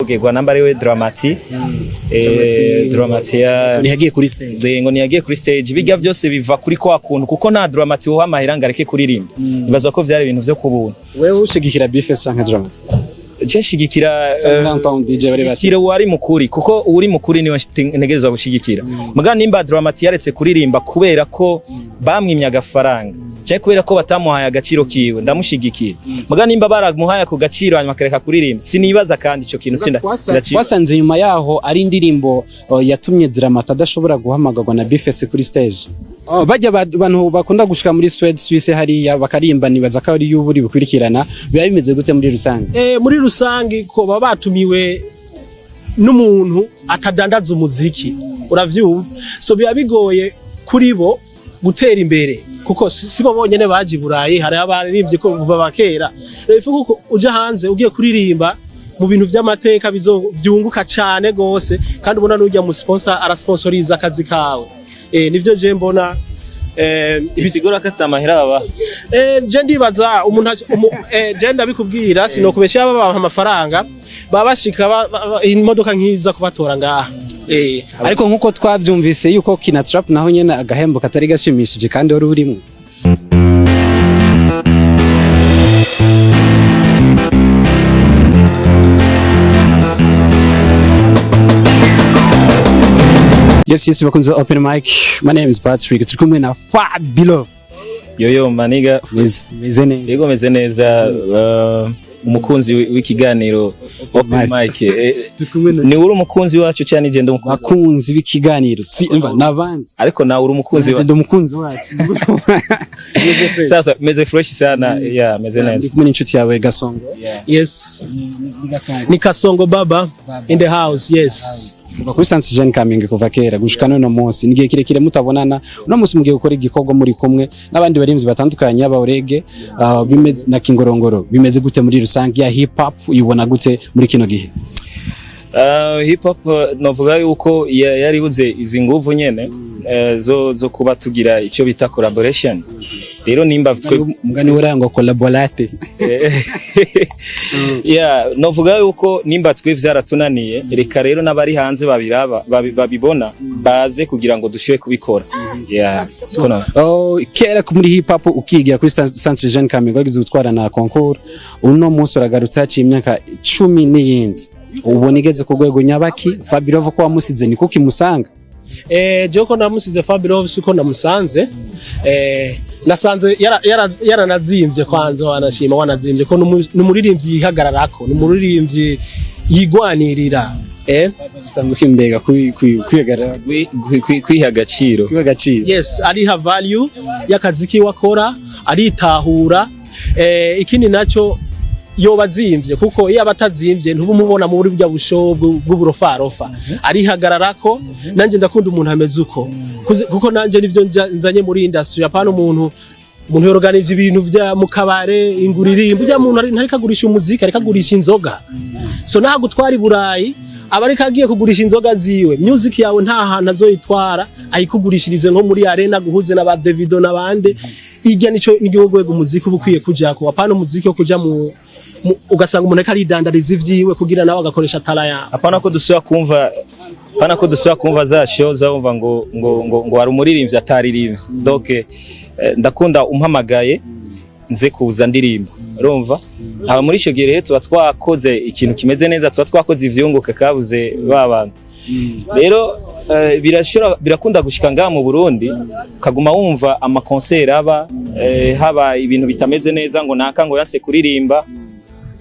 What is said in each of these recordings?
Gwa namba ariwe DRAMA-T. DRAMA-T nihagiye kuri stage. Ngo niyagiye kuri stage. Bijya byose biva kuri kwa kuntu kuko nta DRAMA-T wo amahera ngareke kuririmba. Nibaza ko byari ibintu byo kubuntu. Wewe ushigikira Bifes canke DRAMA-T? Cyashigikira DJ bari bati. Kira wari mukuri kuko uri mukuri ni ntegerezwa gushigikira. Muga nimba DRAMA-T yaretse kuririmba kubera ko bamwimya agafaranga. Cyane kubera ko batamuhaye agaciro kiwe ndamushigikira. Muga nimba baramuhaye ku gaciro hanyuma akareka kuririmba sinibaza kandi ico kintu sinda. Wasanze nyuma yaho ari indirimbo yatumye DRAMA-T adashobora guhamagarwa na Bifes kuri stage. Bajya abantu bakunda gushika muri Sweden Suisse hariya bakarimba nibaza ko ari y'uburi bukwirikirana biba bimeze gute muri rusange? Muri rusange ko baba batumiwe n'umuntu atadandaza umuziki uravyumva, so biba bigoye kuri bo gutera imbere kuko sibo bonyene baje Burayi, hari abaririmbye ko buva bakera. Rero kuko uja hanze ugiye kuririmba mu bintu vy'amateka bizovyunguka cyane gose kandi ubona n'ujya mu sponsor arasponsoriza akazi kawe. Nivyo je mbona ibisigura ko amahera baba je ndibaza umuntu je ndabikubwira sinokubesha baba amafaranga babashika imodoka nkiza kubatora ngaha. Ariko nkuko twavyumvise yuko kina trap naho nyene agahembo katari gashimishije kandi wari urimo. Yes, bakunze open mic. My name is Patrick. Turi kumwe na FABELOVE. Yo maniga meze neza. Yego meze neza umukunzi w'ikiganiro open mic. Ni uri umukunzi wacu cyane je umukunzi w'ikiganiro. Simba nabandi. Ariko na uri umukunzi wacu. Umukunzi wacu. Sasa meze fresh sana. Yeah, meze neza. Ndi kumwe n'inshuti yawe Gasongo. Yes. Ni Kasongo baba in the house. Yes. Kuri Sansi Jean Kamenge kuva kera gushika no munsi nigiye kirekire mutabonana uno munsi mugiye gukora igikorwa muri kumwe n'abandi barimvyi batandukanye abaurege bimeze na kingorongoro bimeze gute muri rusange ya hip hop uyibona gute muri kino gihe? Hip hop novuga yuko yari buze izi nguvu nyene zo kuba tugira icyo bita collaboration. Rero nimba mugani urangwa collaborate. Yeah, novuga yuko nimba twe vyaratunaniye reka rero nabari hanze babibona baze kugira ngo dushobe kubikora. Yeah. Kera muri hip hop ukigira kuri Sansi Jean Kamenge wagize gutwara na concours uno munsi uragarutse haciye imyaka 10 n'iyindi. Ubona igeze ku rwego nyabaki FABELOVE ko wamusize ni kuki musanga? Joko namusize FABELOVE suko namusanze nasanze yaranazimvye kwanza wanashima wanazimvye ko numuririmbyi yihagararako numuririmbyi yigwanirira Kimbega kwiha gaciro. Yes, ariha value yakaziki wakora aritahura ikindi naco yobazimvye kuko iyo abatazimvye ntubumubona mu buri bya bushobo bw'uburofarofa arihagararako nanje ndakunda umuntu ameze uko kuko nanje nivyo nzanye muri industry apana umuntu yorganize ibintu vya mukabare inguririmbo ujya muntu ntari kagurisha umuziki ari kagurisha inzoga, so naha gutwara Burayi abari kagiye kugurisha inzoga ziwe music yawe nta hantu azoyitwara ayikugurishirize nko muri arena guhuze n'aba Davido n'abande ijya nico n'igihugu umuziki ubukwiye kujya ko apana umuziki wo kuja mu ugasanga umuntu ari dandariza ivyiwe kugira nawe agakoresha tala ya apana ko dusubira kumva za show zawumva ngo ari umuririmbyi ataririmbye. Donc ndakunda umpamagaye nze kuza ndirimba urumva aba muri ico gihe tuba twakoze ikintu kimeze neza tuba twakoze ivyunguka kabuze babantu. Rero birakunda gushika ngaha mu Burundi kaguma wumva ama concert haba ibintu bitameze neza ngo naka ngo yase kuririmba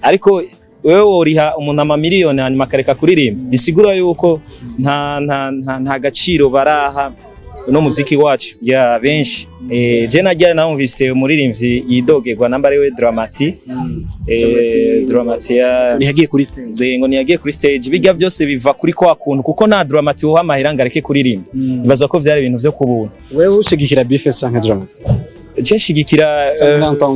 ariko wewe woriha umuntu amamiliyoni hanyuma akareka kuririmba bisigura yuko nta gaciro baraha no muziki wacu ya benshi. Je najya namvise umuririmbyi yidogerwa namba ariwe DRAMA-T. DRAMA-T nihagiye kuri stage. Ngo nihagiye kuri stage bijya byose biva kuri kwa kuntu kuko nta DRAMA-T wo amahera ngareke kuririmba. Nibaza ko byari ibintu byo kubuntu. Wewe ushigikira Bifes canke DRAMA-T? Cyashigikira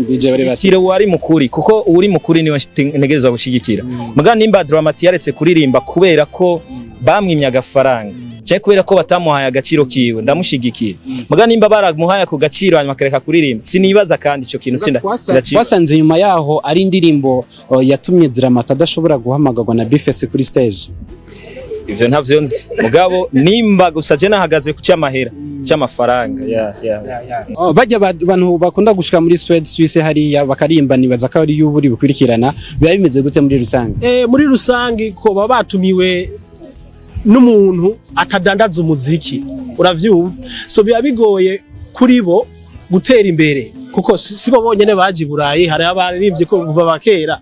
DJ bari bati. Kira wari mukuri kuko uri mukuri niwe ntegerezwa gushigikira. Muga nimba DRAMA-T yaretse kuririmba kubera ko bamwimya agafaranga. je kubera ko batamuhaye agaciro kiwe ndamushigikira muga nimba baramuhaye ku gaciro hanyuma akareka kuririmba sinibaza kandi ico kintu sinda wasanze nyuma yaho ari indirimbo yatumye Drama-T adashobora guhamagarwa na Bifese kuri stage. Ivyo ntavyo nzi mugabo nimba gusa je nahagaze ku cyamahera cy'amafaranga bajya abantu bakunda gushika muri Sweden Suisse hariya bakarimba nibaza ko ari y'uburi bukurikirana biba bimeze gute muri rusange. Muri rusange ko baba batumiwe n'umuntu atadandaza umuziki uravyumva so biba bigoye kuri bo gutera imbere kuko sibo bonyene baje Burayi hari abaririmbye ko kuva bakera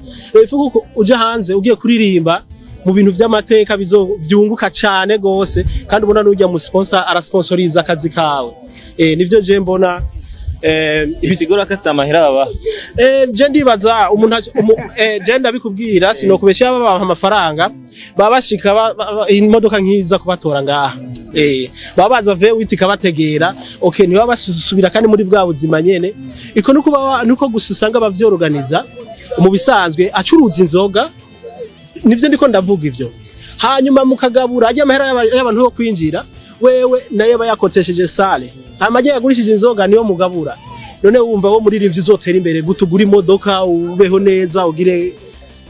kuko uje hanze ugiye kuririmba mu bintu by'amateka byunguka cyane gose kandi ubona n'ujya mu sponsor arasponsoriza akazi kawe nivyo je mbona bisigura ko atamahera baba je ndibaza umuntu je ndabikubwira sinokubesha baba amafaranga baba bashika imodoka nkiza kubatora ngaha baba baza V8 kabategera okay niba basubira kandi muri bwa buzima nyene iko nuko gusanga bavyorganiza mu bisanzwe acuruza inzoga nivyo ndiko ndavuga ivyo hanyuma mukagabura ajya amahera y'abantu bo kwinjira wewe naye bayakotesheje sale amaje yagurishije inzoga niyo mugabura none wumva wo muri rivyo uzotera imbere gutugura imodoka ubeho neza ugire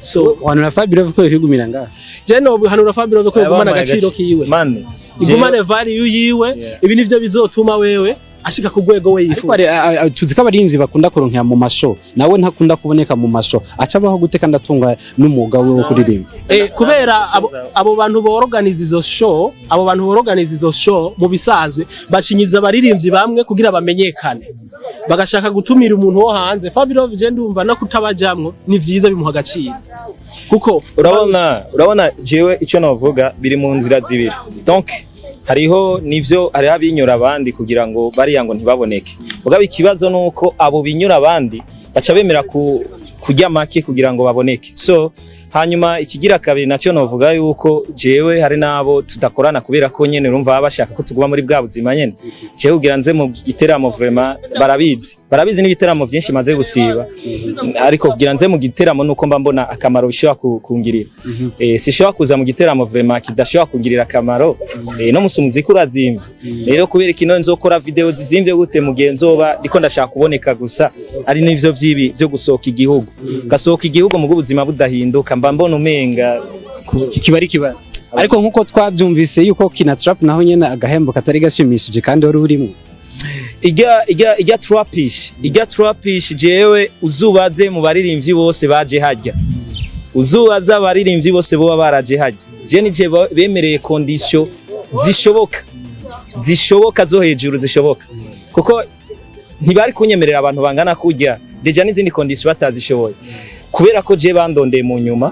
so wanura FABELOVE ko yigumira ngaha je no hanura FABELOVE ko yigumana agaciro kiwe man igumane value yiwe ibi nivyo bizotuma wewe ashika ku rwego we yifuza tuzi ko abarimvyi bakunda kuronkera mu masho nawe ntakunda kuboneka mu masho acabaho guteka ndatunga n'umuga we wo kuririmba kubera abo bantu borganiza izo show mu bisanzwe bacinyiza abaririmbyi bamwe kugira bamenyekane bagashaka gutumira umuntu wo hanze FABELOVE je ndumva no kutabajamwo ni vyiza bimuha agaciro kuko urabona jewe ico navuga biri mu nzira zibiri donc hariho nivyo hari abinyura abandi kugira ngo bariya ngo ntibaboneke mugabo ikibazo nuko abo binyura abandi baca bemera kujya make kugira ngo baboneke so hanyuma ikigira kabiri naco novuga yuko jewe hari nabo tudakorana kubera ko nyene urumva bashaka ko tuguma muri bwa buzima nyene jewe kugira nze mu giteramo vraiment barabizi n'ibiteramo byinshi maze gusiba ariko kugira nze mu giteramo nuko mba mbona akamaro bishobora kungirira sishobora kuza mu giteramo vraiment kidashobora kungirira akamaro no musumuziki urazimvye rero kubera kino nzokora video zizimvye gute mugenzoba ndiko ndashaka kuboneka gusa ari n'ivyo vyibi byo gusohoka igihugu gasohoka igihugu mu buzima budahinduka mba mbona umenga kibari kibazo ariko nkuko twavyumvise yuko kina trap naho nyene agahembo katari gashimishije kandi wari urimo ijya trapish jewe uzubaze mu baririmbyi bose baje hajya uzubaza abaririmbyi bose bo baraje hajya je nije bemereye condition zishoboka zo hejuru zishoboka kuko ntibari kunyemerera abantu bangana kujya deja n'izindi condition batazishoboye kubera ko je bandondeye mu nyuma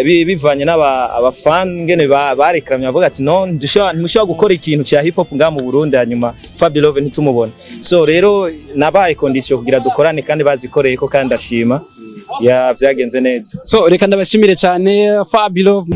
bivanye n'abafan ngene barekamye bavuga ati no ntimushobora gukora ikintu cya hip hop nga mu Burundi hanyuma FABELOVE ntitumubone so rero nabaye condition kugira dukorane kandi bazikoreye ko kandi ashima ya vyagenze neza so reka ndabashimire cyane FABELOVE.